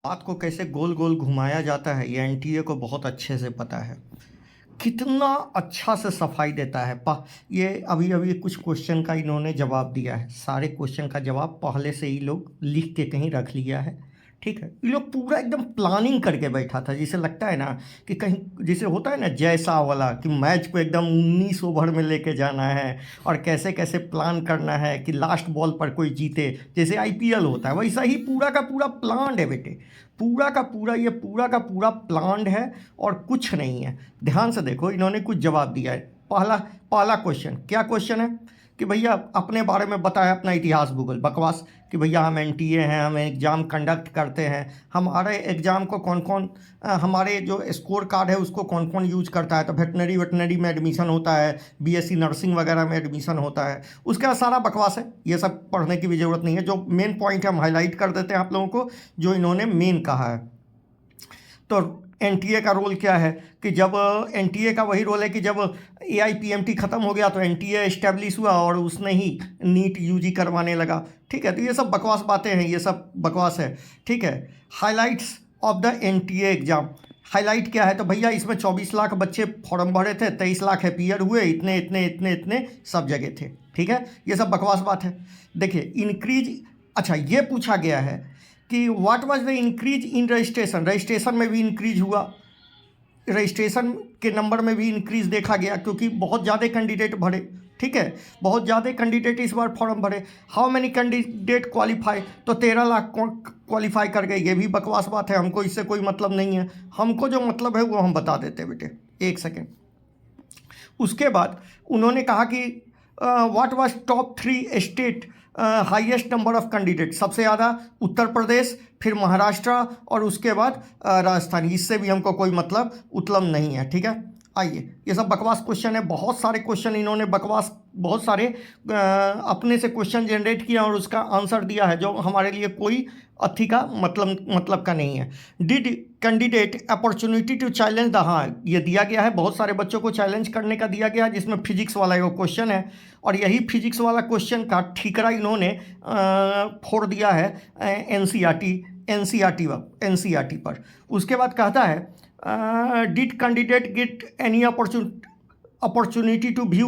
बात को कैसे गोल गोल घुमाया जाता है ये एनटीए को बहुत अच्छे से पता है। कितना अच्छा से सफाई देता है। ये अभी अभी कुछ क्वेश्चन का इन्होंने जवाब दिया है। सारे क्वेश्चन का जवाब पहले से ही लोग लिख के कहीं रख लिया है। ठीक है, ये लोग पूरा एकदम प्लानिंग करके बैठा था, जिसे लगता है ना कि कहीं जैसे होता है ना जैसा वाला कि मैच को एकदम 19 ओवर में लेके जाना है और कैसे कैसे प्लान करना है कि लास्ट बॉल पर कोई जीते, जैसे आईपीएल होता है वैसा ही पूरा का पूरा प्लान है बेटे। पूरा का पूरा ये पूरा का पूरा प्लान है और कुछ नहीं है। ध्यान से देखो, इन्होंने कुछ जवाब दिया है। पहला पहला क्वेश्चन क्या क्वेश्चन है कि भैया अपने बारे में बताया, अपना इतिहास भूगोल बकवास कि भैया हम एनटीए हैं, हम एग्ज़ाम कंडक्ट करते हैं, हमारे एग्ज़ाम को कौन कौन हमारे जो स्कोर कार्ड है उसको कौन कौन यूज करता है। तो वेटनरी में एडमिशन होता है, बीएससी नर्सिंग वगैरह में एडमिशन होता है। उसका सारा बकवास है, ये सब पढ़ने की भी ज़रूरत नहीं है। जो मेन पॉइंट हम हाईलाइट कर देते हैं आप लोगों को, जो इन्होंने मेन कहा है। तो एनटीए का रोल क्या है कि जब एनटीए का वही रोल है कि जब एआईपीएमटी ख़त्म हो गया तो एनटीए इस्टेब्लिश हुआ और उसने ही नीट यूजी करवाने लगा। ठीक है, तो ये सब बकवास बातें हैं, ये सब बकवास है। ठीक है, highlights of the NTA exam. Highlight क्या है तो भैया इसमें 24 लाख बच्चे फॉर्म भरे थे, 23 लाख अपीयर हुए, इतने इतने इतने इतने सब जगह थे। ठीक है, ये सब बकवास बात है। देखिए इंक्रीज, अच्छा ये पूछा गया है कि what was the increase in registration. Registration में भी इंक्रीज हुआ, रजिस्ट्रेशन के नंबर में भी इंक्रीज देखा गया क्योंकि बहुत ज़्यादा कैंडिडेट भरे। ठीक है, बहुत ज़्यादा कैंडिडेट इस बार फॉर्म भरे। हाउ मैनी कैंडिडेट क्वालिफाई, तो 13 लाख क्वालिफाई कर गए। ये भी बकवास बात है, हमको इससे कोई मतलब नहीं है। हमको जो मतलब है वो हम बता देते हैं बेटे, एक सेकेंड। उसके बाद उन्होंने कहा कि what was top 3 state highest number of candidate. सबसे ज़्यादा उत्तर प्रदेश, फिर महाराष्ट्र और उसके बाद राजस्थान। इससे भी हमको कोई मतलब नहीं है। ठीक है, आइए, ये सब बकवास क्वेश्चन है। बहुत सारे क्वेश्चन इन्होंने बकवास, बहुत सारे अपने से क्वेश्चन जनरेट किया और उसका आंसर दिया है जो हमारे लिए कोई अथी का मतलब का नहीं है। Did candidate opportunity to challenge the, हाँ ये दिया गया है, बहुत सारे बच्चों को चैलेंज करने का दिया गया है, जिसमें फिजिक्स वाला एक क्वेश्चन है और यही फिजिक्स वाला क्वेश्चन का ठीकरा इन्होंने फोड़ दिया है एनसीईआरटी पर। उसके बाद कहता है did candidate get any opportunity to view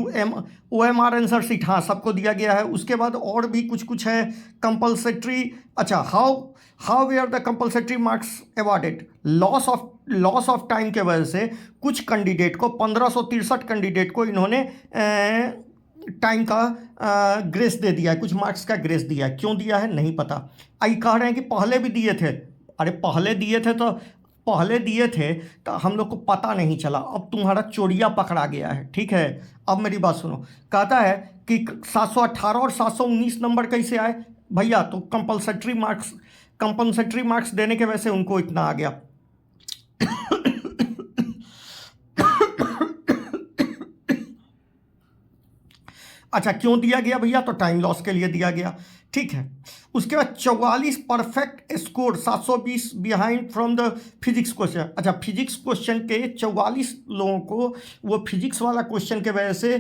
OMR answer sheet, हाँ सबको दिया गया है। उसके बाद और भी कुछ कुछ है कंपलसरी। अच्छा, how were the compulsory marks awarded. Loss of time के वजह से कुछ कैंडिडेट को 1563 कैंडिडेट को इन्होंने टाइम का ग्रेस दे दिया है, कुछ मार्क्स का ग्रेस दिया है। क्यों दिया है नहीं पता। आई कह रहे हैं कि पहले भी दिए थे। अरे पहले दिए थे तो हम लोग को पता नहीं चला, अब तुम्हारा चोरिया पकड़ा गया है। ठीक है, अब मेरी बात सुनो। कहता है कि 718 और 719 नंबर कैसे आए भैया, तो कंपलसरी मार्क्स देने के वजह से उनको इतना आ गया। अच्छा, क्यों दिया गया भैया, तो टाइम लॉस के लिए दिया गया। ठीक है, उसके बाद 44 perfect score, 720 behind from the physics question. अच्छा, फिजिक्स क्वेश्चन के 44 लोगों को वो फिजिक्स वाला क्वेश्चन के वजह से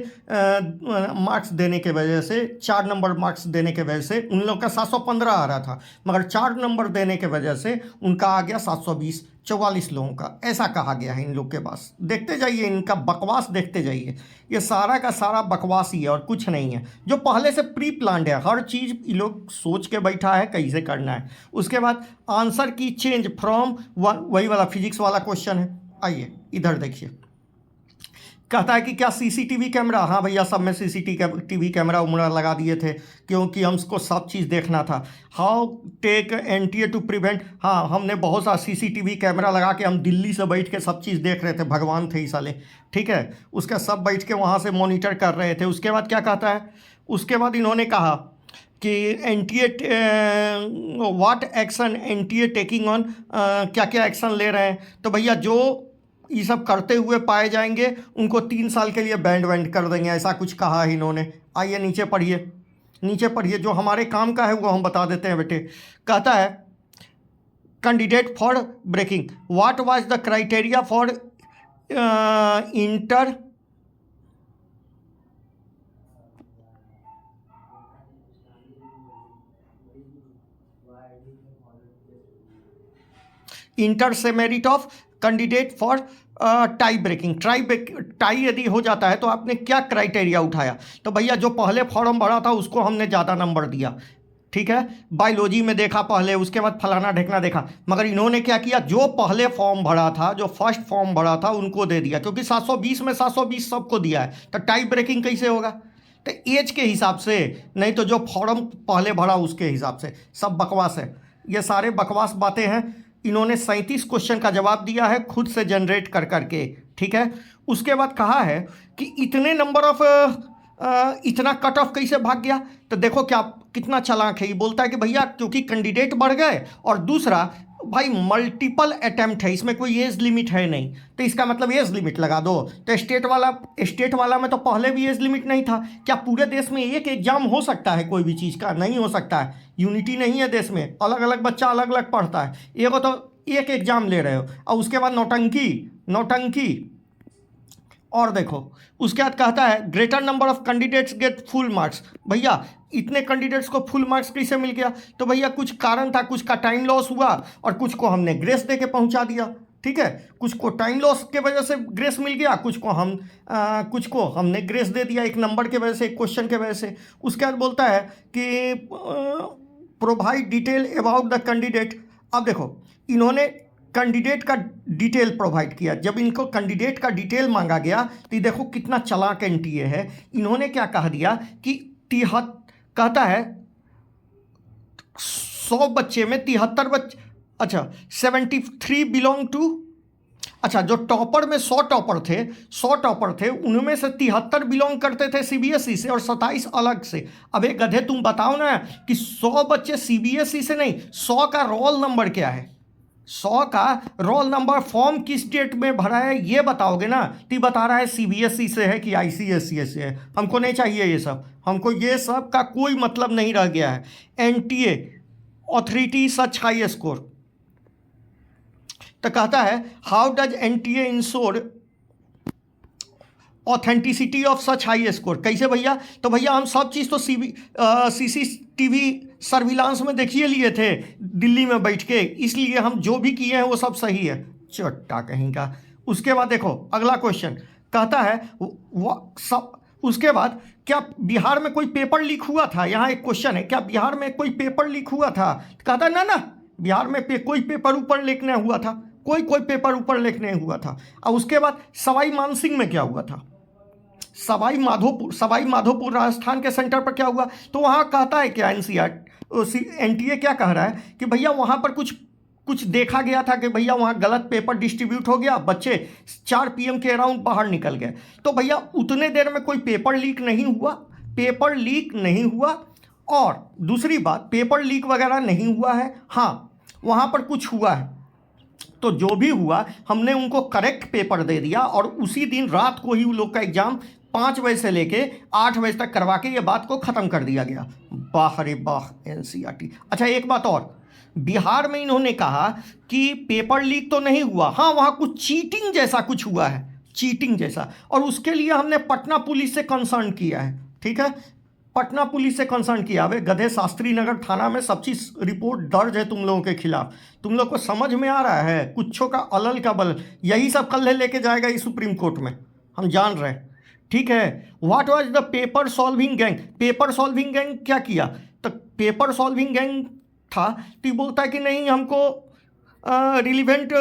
मार्क्स देने के वजह से, 4 नंबर मार्क्स देने के वजह से उन लोग का 715 आ रहा था, मगर 4 नंबर देने के वजह से उनका आ गया 720। 44 लोगों का ऐसा कहा गया है इन लोग के पास। देखते जाइए, इनका बकवास देखते जाइए, ये सारा का सारा बकवास ही है और कुछ नहीं है। जो पहले से प्री प्लान्ड है, हर चीज़ ये लोग सोच के बैठा है कैसे करना है। उसके बाद आंसर की चेंज फ्रॉम वही वाला फिजिक्स वाला क्वेश्चन है। आइए इधर देखिए, कहता है कि क्या सीसीटीवी कैमरा, हाँ भैया सब में सीसीटीवी कैमरा उमरा लगा दिए थे क्योंकि हमको सब चीज़ देखना था। How take NTA to prevent, हाँ हमने बहुत सा सीसीटीवी कैमरा लगा के हम दिल्ली से बैठ के सब चीज़ देख रहे थे, भगवान थे इस साले। ठीक है, उसका सब बैठ के वहाँ से मॉनिटर कर रहे थे। उसके बाद क्या कहता है, उसके बाद इन्होंने कहा कि NTA what action NTA taking on, क्या क्या एक्शन ले रहे हैं। तो भैया जो ये सब करते हुए पाए जाएंगे उनको 3 साल के लिए बैंड कर देंगे, ऐसा कुछ कहा है इन्होंने। आइए नीचे पढ़िए, नीचे पढ़िए, जो हमारे काम का है वो हम बता देते हैं बेटे। कहता है candidate for breaking, what was the criteria for inter inter से merit of candidate for tie breaking, tie यदि हो जाता है तो आपने क्या क्राइटेरिया उठाया? तो भैया जो पहले फॉर्म भरा था उसको हमने ज़्यादा नंबर दिया, ठीक है। बायोलॉजी में देखा पहले, उसके बाद फलाना ढेकना देखा, मगर इन्होंने क्या किया, जो पहले फॉर्म भरा था, जो फर्स्ट फॉर्म भरा था उनको दे दिया, क्योंकि 720 में 720 सबको दिया है, तो टाई ब्रेकिंग कैसे होगा? तो एज के हिसाब से, नहीं तो जो फॉर्म पहले भरा उसके हिसाब से। सब बकवास है, ये सारे बकवास बातें हैं। इन्होंने 37 क्वेश्चन का जवाब दिया है खुद से जनरेट कर करके, ठीक है। उसके बाद कहा है कि इतने नंबर ऑफ इतना कट ऑफ कैसे भाग गया? तो देखो क्या कितना चालाक है, ये बोलता है कि भैया क्योंकि कैंडिडेट बढ़ गए, और दूसरा भाई मल्टीपल अटेम्प्ट है, इसमें कोई एज लिमिट है नहीं, तो इसका मतलब एज लिमिट लगा दो। तो स्टेट वाला में तो पहले भी एज लिमिट नहीं था। क्या पूरे देश में एक एग्जाम हो सकता है कोई भी चीज़ का? नहीं हो सकता है, यूनिटी नहीं है देश में, अलग अलग बच्चा अलग अलग पढ़ता है। एगो तो एक एग्जाम ले रहे हो और उसके बाद नौटंकी नौटंकी। और देखो उसके बाद कहता है greater number of candidates get full marks. भैया इतने कैंडिडेट्स को फुल मार्क्स कैसे मिल गया? तो भैया कुछ कारण था, कुछ का टाइम लॉस हुआ और कुछ को हमने ग्रेस दे के पहुँचा दिया, ठीक है। कुछ को टाइम लॉस के वजह से ग्रेस मिल गया, कुछ को हमने ग्रेस दे दिया एक नंबर के वजह से, एक क्वेश्चन के वजह से। उसके बाद बोलता है कि provide detail about the candidate. अब देखो इन्होंने कैंडिडेट का डिटेल प्रोवाइड किया। जब इनको कैंडिडेट का डिटेल मांगा गया तो ये देखो कितना चालाक एनटीए है। इन्होंने क्या कह दिया कि कहता है 100 बच्चे में 73 बच्चे, अच्छा 73 बिलोंग टू, अच्छा जो टॉपर में 100 टॉपर थे उनमें से 73 बिलोंग करते थे सीबीएसई से और 27 अलग से। अब एक गधे तुम बताओ ना कि 100 बच्चे सीबीएसई से नहीं, 100 का रोल नंबर क्या है? 100 का रोल नंबर फॉर्म किस डेट में भरा है ये बताओगे ना। तो बता रहा है सीबीएसई से है कि आईसीएसई से है। हमको नहीं चाहिए ये सब, हमको ये सब का कोई मतलब नहीं रह गया है। NTA authority such high score, तो कहता है how does NTA ensure authenticity of such high score? कैसे भैया? तो भैया हम सब चीज़ तो सीसीटीवी सर्विलांस में देखिए लिए थे दिल्ली में बैठ के, इसलिए हम जो भी किए हैं वो सब सही है। चट्टा कहीं का। उसके बाद देखो अगला क्वेश्चन कहता है उसके बाद क्या बिहार में कोई पेपर लीक हुआ था? यहाँ एक क्वेश्चन है, क्या बिहार में कोई पेपर लीक हुआ था? कहता है ना बिहार में कोई पेपर ऊपर लीक नहीं हुआ था, कोई पेपर ऊपर लीक नहीं हुआ था। और उसके बाद सवाई मानसिंह में क्या हुआ था? सवाई माधोपुर राजस्थान के सेंटर पर क्या हुआ? तो वहाँ कहता है क्या एनटीए क्या कह रहा है कि भैया वहाँ पर कुछ देखा गया था कि भैया वहाँ गलत पेपर डिस्ट्रीब्यूट हो गया, बच्चे 4 PM के अराउंड बाहर निकल गए। तो भैया उतने देर में कोई पेपर लीक नहीं हुआ। और दूसरी बात पेपर लीक वगैरह नहीं हुआ है, हाँ वहाँ पर कुछ हुआ है, तो जो भी हुआ हमने उनको करेक्ट पेपर दे दिया और उसी दिन रात को ही उन लोग का एग्जाम 5 बजे से लेके 8 बजे तक करवा के ये बात को ख़त्म कर दिया गया। वाह रे वाह एनसीईआरटी। अच्छा एक बात और, बिहार में इन्होंने कहा कि पेपर लीक तो नहीं हुआ, हाँ वहाँ कुछ चीटिंग जैसा कुछ हुआ है, चीटिंग जैसा, और उसके लिए हमने पटना पुलिस से कंसर्न किया है, ठीक है। पटना पुलिस से कंसर्न किया। अबे गधे शास्त्री नगर थाना में सब चीज़ रिपोर्ट दर्ज है तुम लोगों के खिलाफ। तुम लोग को समझ में आ रहा है? कुछों का अलल का बल, यही सब कल लेके जाएगा इस सुप्रीम कोर्ट में, हम जान रहे हैं, ठीक है। What was the paper solving gang? Paper solving gang क्या किया? तो पेपर सॉल्विंग गैंग था तो ये बोलता है कि नहीं हमको relevant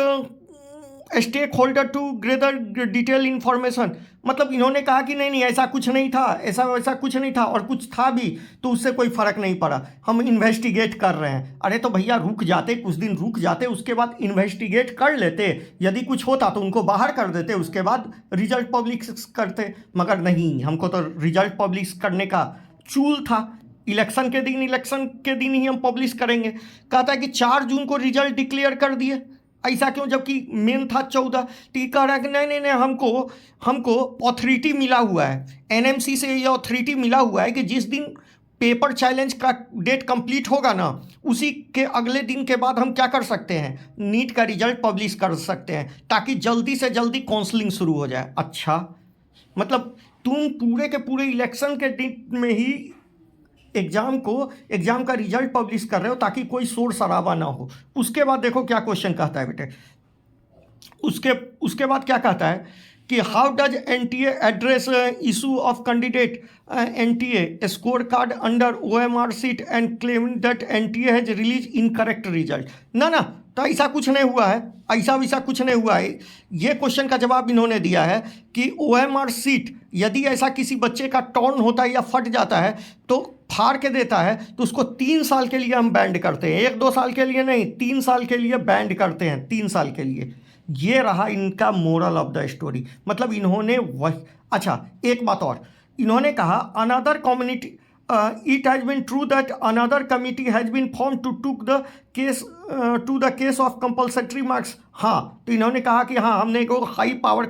stake holder to greater detail information. मतलब इन्होंने कहा कि नहीं ऐसा कुछ नहीं था, वैसा कुछ नहीं था, और कुछ था भी तो उससे कोई फ़र्क नहीं पड़ा, हम इन्वेस्टिगेट कर रहे हैं। अरे तो भैया रुक जाते, कुछ दिन रुक जाते, उसके बाद इन्वेस्टिगेट कर लेते, यदि कुछ होता तो उनको बाहर कर देते, उसके बाद रिजल्ट पब्लिश करते। मगर नहीं, हमको तो रिजल्ट पब्लिश करने का चूल था, इलेक्शन के दिन ही हम पब्लिश करेंगे। कहता है कि 4 जून को रिजल्ट डिक्लेयर कर दिए, ऐसा क्यों जबकि मेन था 14? तो ये कह रहा है कि नहीं हमको अथॉरिटी मिला हुआ है, एनएमसी से ये अथॉरिटी मिला हुआ है कि जिस दिन पेपर चैलेंज का डेट कंप्लीट होगा ना, उसी के अगले दिन के बाद हम क्या कर सकते हैं, नीट का रिजल्ट पब्लिश कर सकते हैं, ताकि जल्दी से जल्दी काउंसलिंग शुरू हो जाए। अच्छा मतलब तुम पूरे के पूरे इलेक्शन के दिन में ही एग्ज़ाम का रिजल्ट पब्लिश कर रहे हो ताकि कोई शोर शराबा ना हो। उसके बाद देखो क्या क्वेश्चन कहता है बेटे, उसके बाद क्या कहता है कि how does NTA address issue of candidate NTA score card under OMR sheet and claim that NTA has release incorrect result. ना तो ऐसा कुछ नहीं हुआ है, ऐसा कुछ नहीं हुआ है। ये क्वेश्चन का जवाब इन्होंने दिया है कि ओएमआर सीट यदि ऐसा किसी बच्चे का टर्न होता है या फट जाता है तो फाड़ के देता है तो उसको 3 साल के लिए हम बैंड करते हैं, 1-2 साल के लिए नहीं, 3 साल के लिए बैंड करते हैं, 3 साल के लिए। ये रहा इनका मोरल ऑफ द स्टोरी। मतलब इन्होंने वही, अच्छा एक बात और, इन्होंने कहा another community it has been true that another committee has been form to to the case of compulsory marks. हाँ, तो इन्होंने कहा कि हाँ हमने एक हाई पावर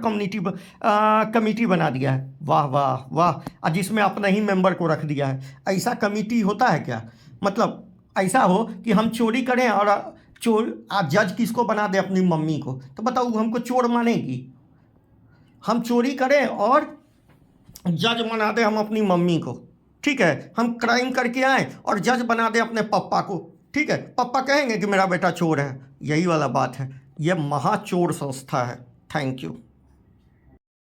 कमिटी बना दिया है। वाह वाह वाह, जिसमें अपना ही मेंबर को रख दिया है। ऐसा कमिटी होता है क्या? मतलब ऐसा हो कि हम चोरी करें और आप जज किसको बना दे? अपनी मम्मी को। तो बताओ हमको चोर मानेगी? हम चोरी करें और जज बना दे हम अपनी मम्मी को, ठीक है? हम क्राइम करके आए और जज बना दे अपने पापा को, ठीक है? पापा कहेंगे कि मेरा बेटा चोर है। यही वाला बात है, यह महाचोर संस्था है। Thank you.